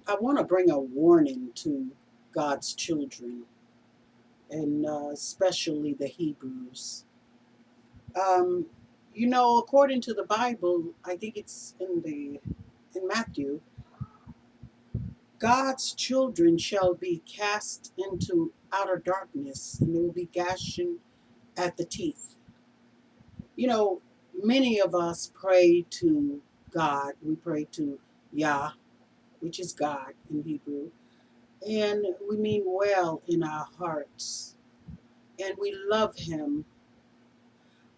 I want to bring a warning to God's children, and especially the Hebrews. Um, according to the Bible, I think it's in Matthew, God's children shall be cast into outer darkness, and they will be gashing at the teeth. You know, many of us pray to God. We pray to Yah, which is God in Hebrew, and we mean well in our hearts, and we love Him.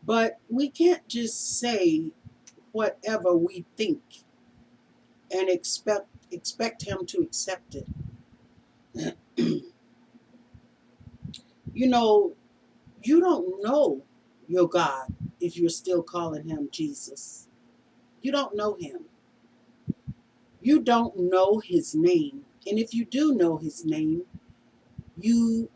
But we can't just say whatever we think and expect Him to accept it. You know, you don't know your God if you're still calling Him Jesus. You don't know Him. You don't know His name. And if you do know His name, you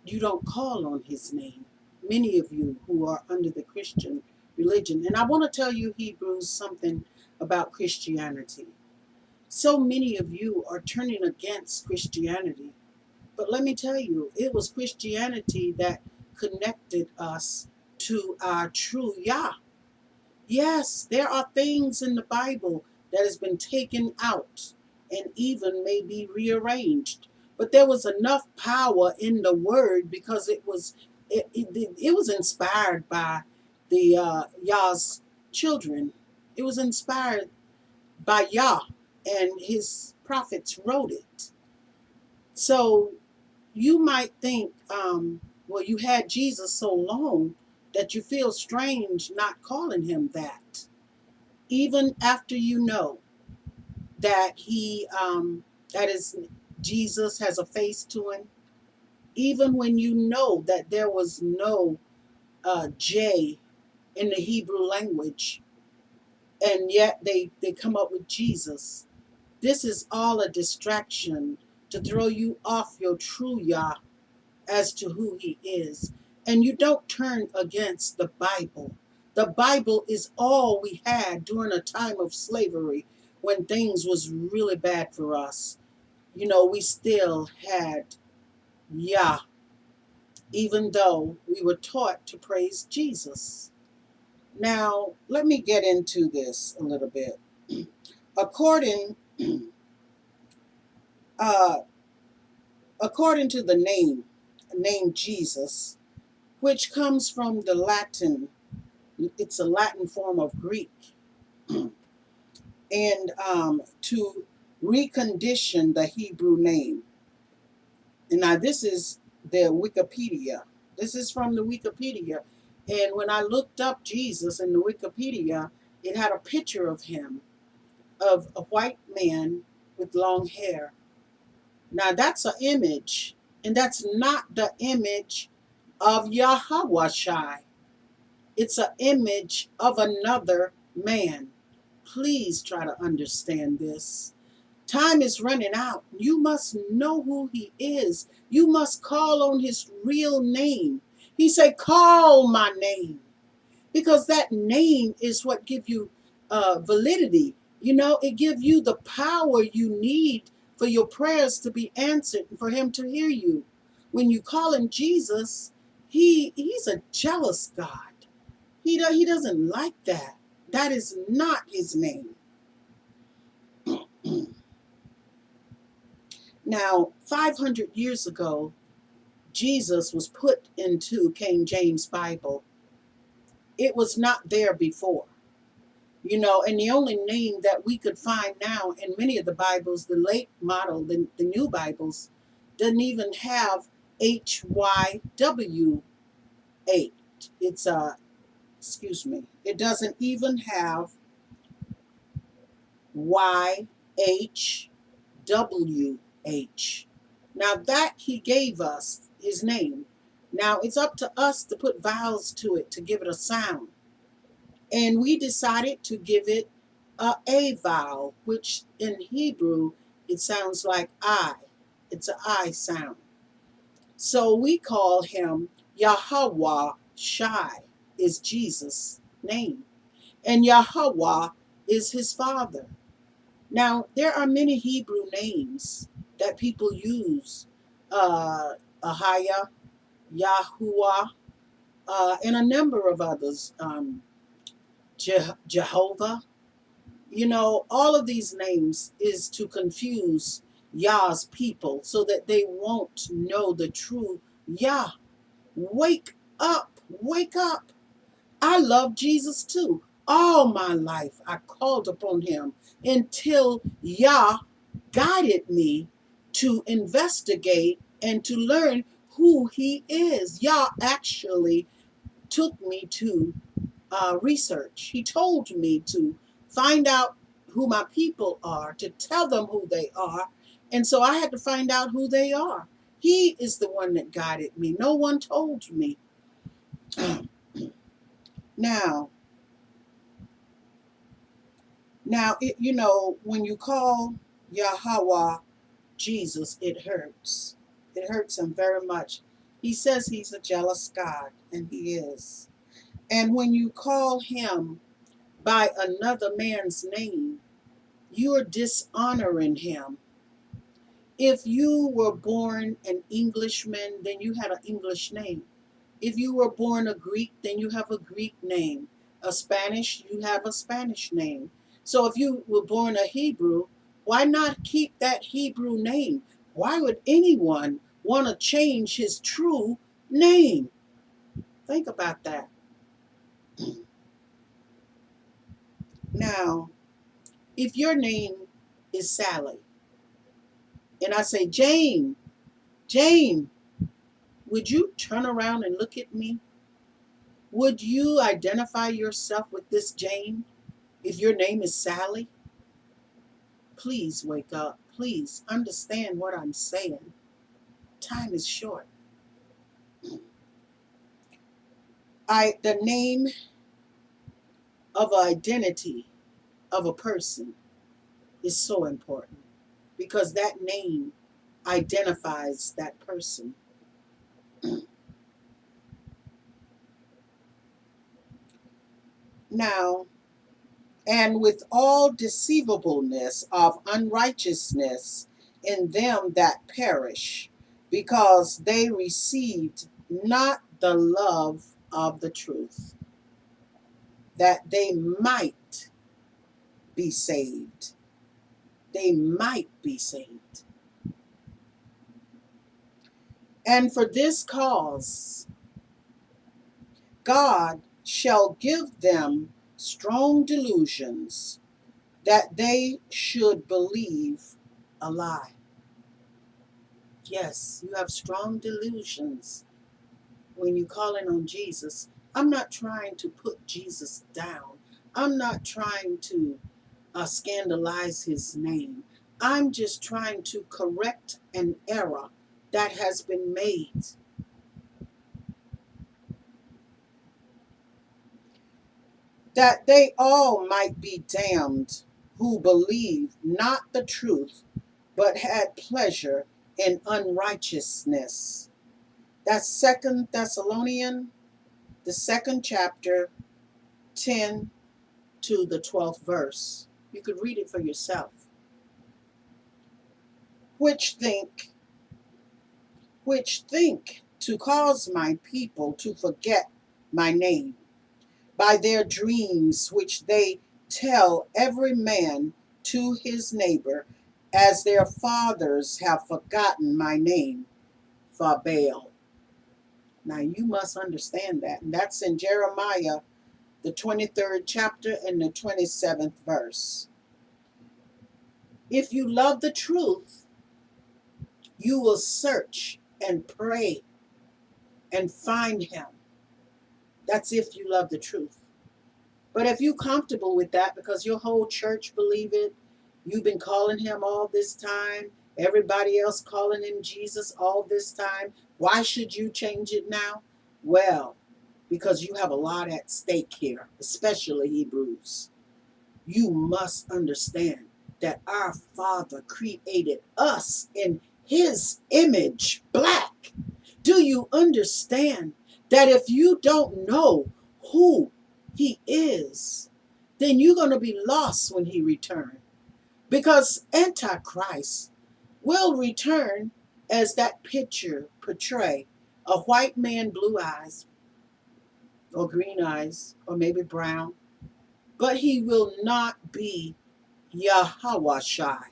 you don't call on His name. Many of you who are under the Christian religion. And I want to tell you, Hebrews, something about Christianity. So many of you are turning against Christianity. But let me tell you, it was Christianity that connected us to our true Yah. Yes, there are things in the Bible that has been taken out and even maybe rearranged. But there was enough power in the word because it was inspired by the Yah's children. It was inspired by Yah, and his prophets wrote it. So you might think, well, you had Jesus so long that you feel strange not calling him that, even after you know that that is Jesus has a face to him. Even when you know that there was no J in the Hebrew language, and yet they come up with Jesus. This is all a distraction to throw you off your true Yah as to who he is. And you don't turn against the Bible. The Bible is all we had during a time of slavery when things was really bad for us. We still had Yah, even though we were taught to praise Jesus. Now, let me get into this a little bit. According uh, according to the name Jesus, which comes from the Latin, it's a Latin form of Greek, and to recondition the Hebrew name. And now this is the Wikipedia. This is from the Wikipedia. And when I looked up Jesus in the Wikipedia, it had a picture of him, of a white man with long hair. Now that's an image, and that's not the image of Yahweh Shai. It's an image of another man. Please try to understand this. Time is running out. You must know who he is. You must call on his real name. He said, call my name. Because that name is what gives you validity. It gives you the power you need for your prayers to be answered and for him to hear you. When you call him Jesus, he's a jealous God. He doesn't like that. That is not his name. Now, 500 years ago, Jesus was put into King James Bible. It was not there before. And the only name that we could find now in many of the Bibles, the late model, the new Bibles, doesn't even have HYW8. It's excuse me, it doesn't even have YHWH. Now that he gave us his name. Now it's up to us to put vowels to it to give it a sound. And we decided to give it a vowel, which in Hebrew it sounds like I. It's an I sound. So we call him Yahweh Shai, is Jesus' name. And Yahweh is his father. Now, there are many Hebrew names that people use. Ahia, Yahuwah, and a number of others. Jehovah. You know, all of these names is to confuse Yah's people so that they won't know the true Yah. Wake up, wake up. I love Jesus too. All my life I called upon him until Yah guided me to investigate and to learn who he is. Yah actually took me to research. He told me to find out who my people are, to tell them who they are. And so I had to find out who they are. He is the one that guided me. No one told me. Now, you know, when you call Yahweh Jesus, it hurts. It hurts him very much. He says he's a jealous God, and he is. And when you call him by another man's name, you're dishonoring him. If you were born an Englishman, then you had an English name. If you were born a Greek, then you have a Greek name. A Spanish, you have a Spanish name. So if you were born a Hebrew, why not keep that Hebrew name? Why would anyone want to change his true name? Think about that. Now, if your name is Sally, and I say, Jane, Jane, would you turn around and look at me? Would you identify yourself with this Jane if your name is Sally? Please wake up. Please understand what I'm saying. Time is short. The name of identity of a person is so important because that name identifies that person. Now, and with all deceivableness of unrighteousness in them that perish, because they received not the love of the truth, that they might be saved. They might be saved. And for this cause, God shall give them strong delusions that they should believe a lie. Yes, you have strong delusions when you're calling on Jesus. I'm not trying to put Jesus down. I'm not trying to scandalize his name. I'm just trying to correct an error that has been made. That they all might be damned who believe not the truth, but had pleasure in unrighteousness. That's 2 Thessalonians, the 2nd chapter, 10 to the 12th verse. You could read it for yourself. Which think to cause my people to forget my name by their dreams which they tell every man to his neighbor, as their fathers have forgotten my name for Baal. Now you must understand that. And that's in Jeremiah, the 23rd chapter and the 27th verse. If you love the truth, you will search and pray and find him. That's if you love the truth. But if you're comfortable with that because your whole church believe it, you've been calling him all this time, everybody else calling him Jesus all this time, why should you change it now? Well, because you have a lot at stake here, especially Hebrews. You must understand that our Father created us in his image, black. Do you understand that if you don't know who he is, then you're going to be lost when he returns? Because Antichrist will return as that picture portray a white man, blue eyes, or green eyes, or maybe brown, but he will not be Yahawashai.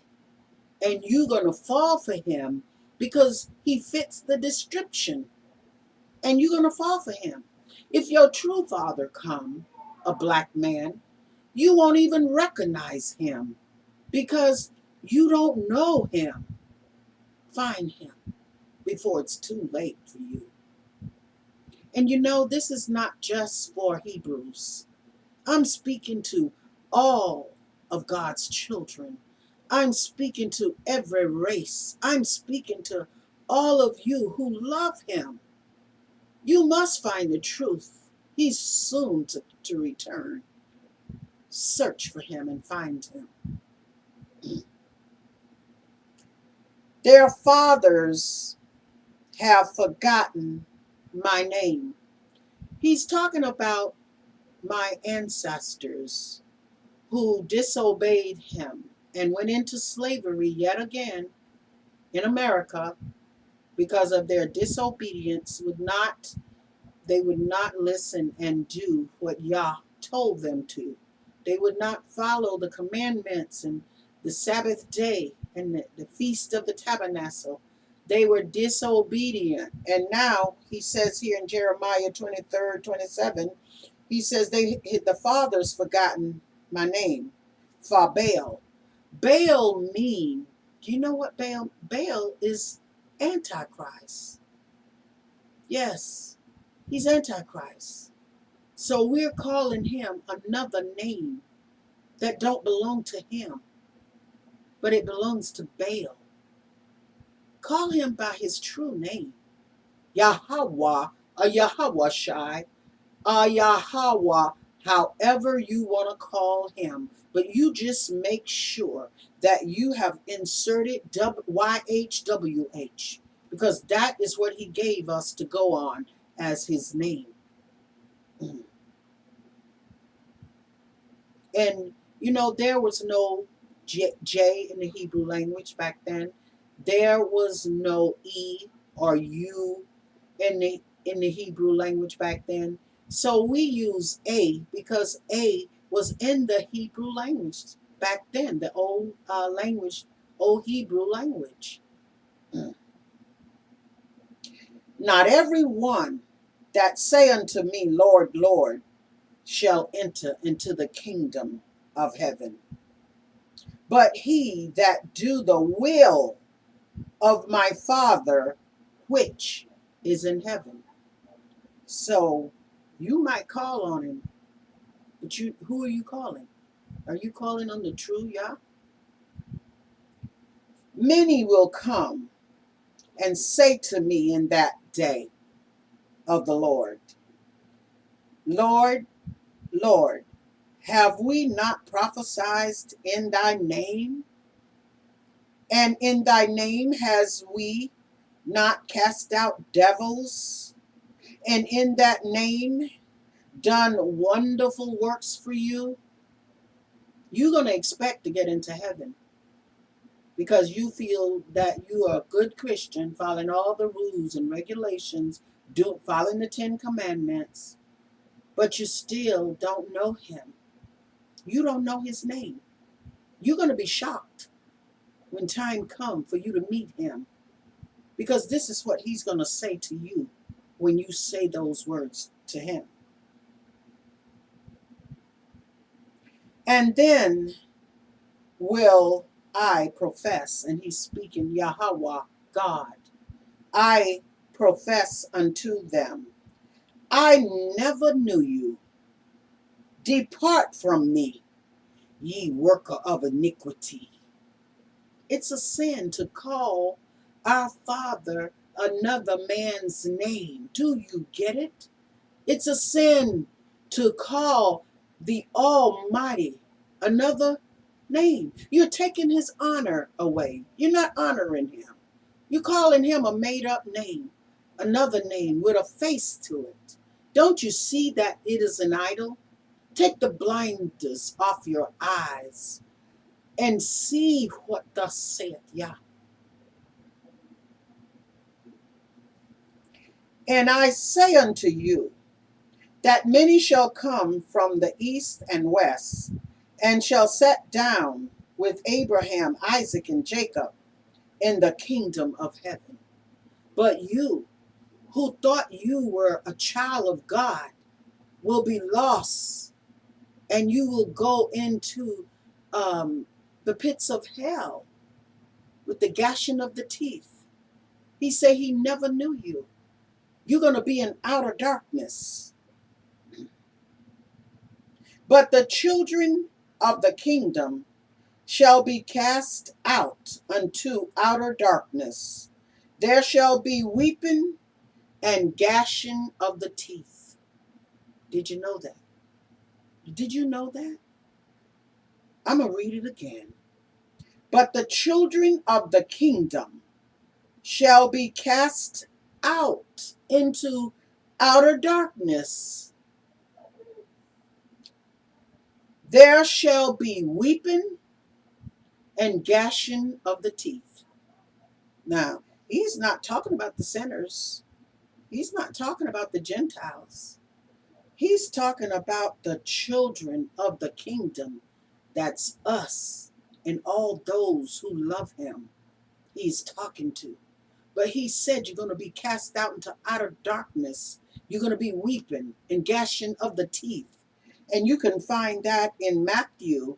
And you're going to fall for him because he fits the description. And you're going to fall for him. If your true father come, a black man, you won't even recognize him because you don't know him. Find him before it's too late for you. And you know, this is not just for Hebrews. I'm speaking to all of God's children. I'm speaking to every race. I'm speaking to all of you who love him. You must find the truth. He's soon to return. Search for him and find him. Their fathers have forgotten my name. He's talking about my ancestors who disobeyed him and went into slavery yet again in America because of their disobedience. They would not listen and do what Yah told them to. They would not follow the commandments and the Sabbath day and the feast of the tabernacle. They were disobedient. And now he says here in Jeremiah 23:27, he says the fathers forgotten my name. For Baal. Baal mean, do you know what Baal? Baal is Antichrist. Yes, he's Antichrist. So we're calling him another name that don't belong to him, but it belongs to Baal. Call him by his true name. Yahweh, or Yahawashai, or Yahweh, however you want to call him. But you just make sure that you have inserted YHWH, because that is what he gave us to go on as his name. And, you know, there was no J in the Hebrew language back then. There was no E or U in the Hebrew language back then. So we use A because A was in the Hebrew language back then, the old language, old Hebrew language. Not every one that say unto me, Lord, Lord, shall enter into the kingdom of heaven, but he that do the will of my Father which is in heaven. So you might call on him, but who are you calling? Are you calling on the true Yah? Many will come and say to me in that day of the Lord, Lord, Lord, have we not prophesied in thy name? And in thy name has we not cast out devils? And in that name done wonderful works for you? You're going to expect to get into heaven because you feel that you are a good Christian, following all the rules and regulations, following the 10 Commandments, but you still don't know him. You don't know his name. You're going to be shocked when time comes for you to meet him, because this is what he's going to say to you when you say those words to him. And then will I profess, and he's speaking Yahweh, God, I profess unto them, I never knew you. Depart from me, ye worker of iniquity. It's a sin to call our Father another man's name. Do you get it? It's a sin to call the Almighty another name. You're taking his honor away. You're not honoring him. You're calling him a made-up name, another name with a face to it. Don't you see that it is an idol? Take the blinders off your eyes and see what thus saith Yah. And I say unto you, that many shall come from the east and west, and shall sit down with Abraham, Isaac, and Jacob in the kingdom of heaven. But you, who thought you were a child of God, will be lost, and you will go into the pits of hell with the gashing of the teeth. He said he never knew you. You're going to be in outer darkness. But the children of the kingdom shall be cast out unto outer darkness. There shall be weeping and gashing of the teeth. Did you know that? Did you know that? I'm going to read it again. But the children of the kingdom shall be cast out into outer darkness. There shall be weeping and gashing of the teeth. Now, he's not talking about the sinners. He's not talking about the Gentiles. He's talking about the children of the kingdom. That's us and all those who love him. He's talking to. But he said you're going to be cast out into outer darkness. You're going to be weeping and gashing of the teeth. And you can find that in Matthew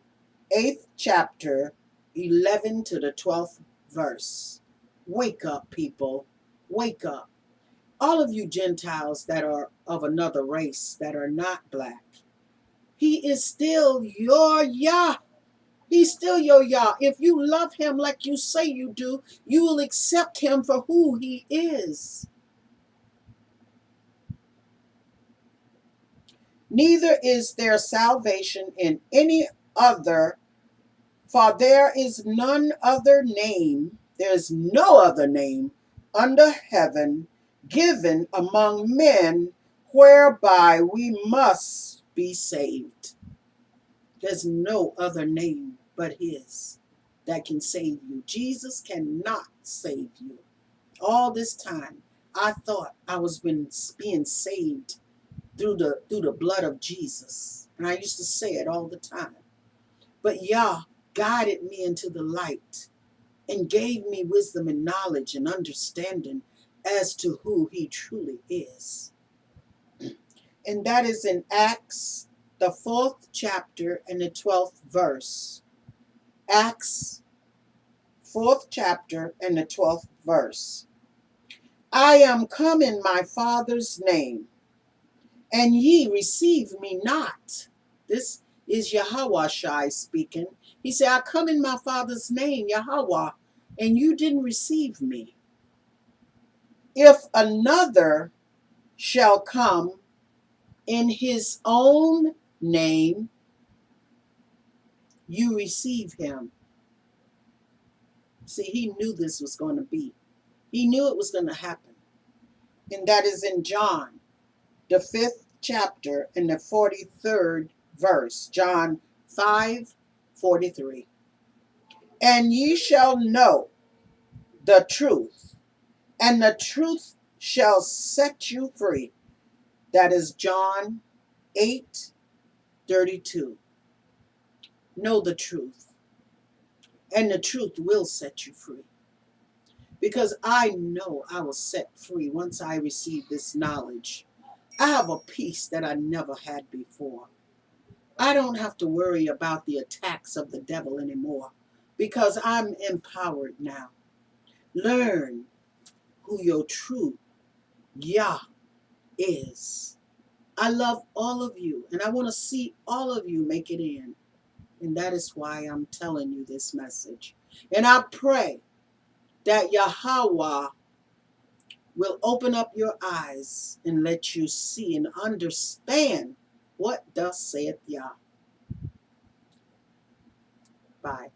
8th chapter, 11 to the 12th verse. Wake up, people. Wake up. All of you Gentiles that are of another race, that are not black, he is still your Yah. He's still your Yah. If you love him like you say you do, you will accept him for who he is. Neither is there salvation in any other, for there is none other name, there is no other name under heaven given among men whereby we must be saved. There's no other name but his that can save you. Jesus cannot save you. All this time, I thought I was being saved through the blood of Jesus. And I used to say it all the time. But Yah guided me into the light and gave me wisdom and knowledge and understanding as to who he truly is. And that is in Acts, the 4th chapter and the 12th verse. Acts, 4th chapter and the 12th verse. I am come in my Father's name, and ye receive me not. This is Yahweh Shai speaking. He said, I come in my Father's name, Yahweh, and you didn't receive me. If another shall come in his own name, you receive him. See, he knew this was going to be. He knew it was going to happen. And that is in John, the 5th chapter and the 43rd verse. John 5:43. And ye shall know the truth, and the truth shall set you free. That is John 8:32. Know the truth, and the truth will set you free. Because I know I was set free once I received this knowledge. I have a peace that I never had before. I don't have to worry about the attacks of the devil anymore because I'm empowered now. Learn who your true Yah is. I love all of you, and I want to see all of you make it in. And that is why I'm telling you this message. And I pray that Yahweh will open up your eyes and let you see and understand what thus saith Yah. Bye.